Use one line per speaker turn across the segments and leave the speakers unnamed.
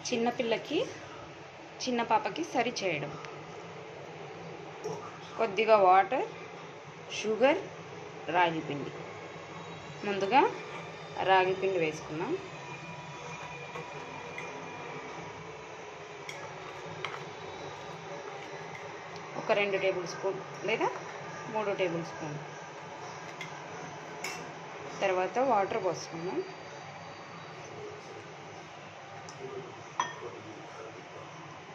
చిన్నపిల్లకి చిన్న పాపకి సరి చేయడం. కొద్దిగా వాటర్, షుగర్, రాగి పిండి. ముందుగా రాగి పిండి వేసుకున్నాం. ఒక 2 టేబుల్ స్పూన్ లేదా 3 టేబుల్ స్పూన్. తర్వాత వాటర్ పోసుకున్నాం.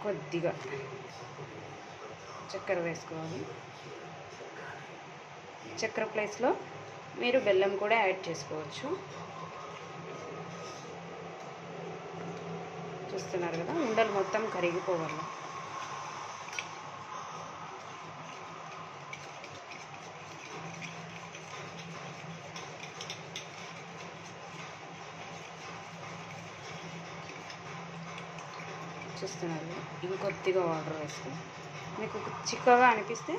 కొద్దిగా చక్కెర వేసుకోవాలి. చక్కెర ప్లేస్లో మీరు బెల్లం కూడా యాడ్ చేసుకోవచ్చు. చూస్తున్నారు కదా, ఉండలు మొత్తం కరిగిపోవాలి. చూస్తున్నారు, ఇంకొద్దిగా వాటర్ వేసుకోండి. మీకు చిక్కగా అనిపిస్తే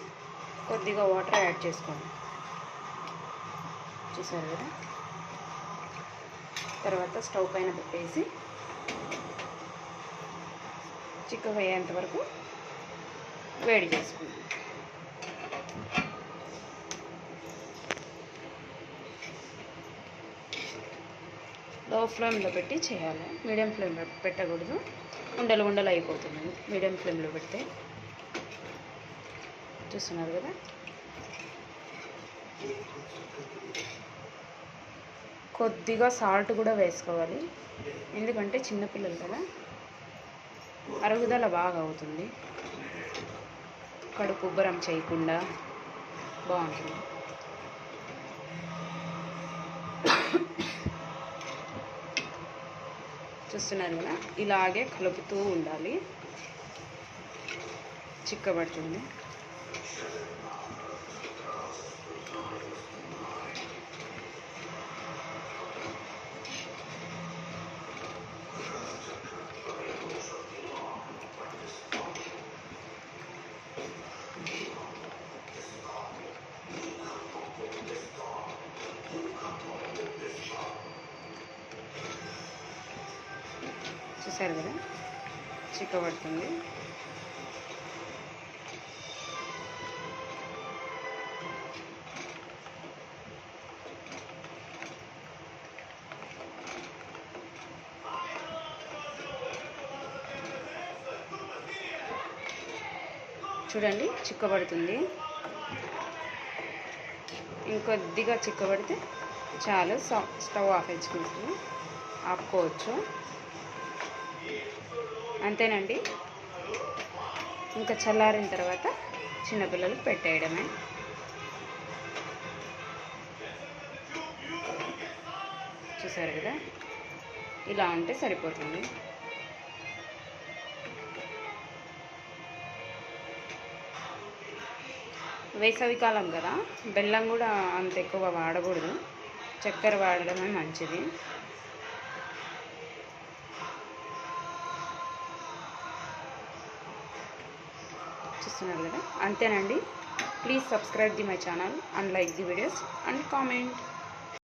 కొద్దిగా వాటర్ యాడ్ చేసుకోండి. చూసారు కదా, తర్వాత స్టవ్ పైన పెట్టేసి చిక్కగా అయ్యేంత వరకు వేడి చేసుకోండి. లో ఫ్లేమ్లో పెట్టి చేయాలి, మీడియం ఫ్లేమ్లో పెట్టకూడదు. ఉండలు ఉండలు అయిపోతుంది మీడియం ఫ్లేమ్లో పెడితే. చూస్తున్నారు కదా, కొద్దిగా సాల్ట్ కూడా వేసుకోవాలి. ఎందుకంటే చిన్నపిల్లలు కదా, అరుగుదల బాగా అవుతుంది, కడుపు ఉబ్బరం చేయకుండా బాగుంటుంది. చూస్తున్నారు కదా, ఇలాగే కలుపుతూ ఉండాలి, చిక్కబడుతుంది. చూసారు కదా, చిక్కబడుతుంది. చూడండి, చిక్కబడుతుంది. ఇంకొద్దిగా చిక్కబడితే చాలు, స్టవ్ ఆపుకోవచ్చు. అంతేనండి, ఇంకా చల్లారిన తర్వాత చిన్నపిల్లలకు పెట్టేయడమే. చూసారు కదా, ఇలా ఉంటే సరిపోతుంది. వేసవికాలం కదా, బెల్లం కూడా అంత ఎక్కువ వాడకూడదు, చక్కెర వాడడమే మంచిది. చూస్తున్నారు కదా, అంతేనండి. Please subscribe my channel and like the videos and comment.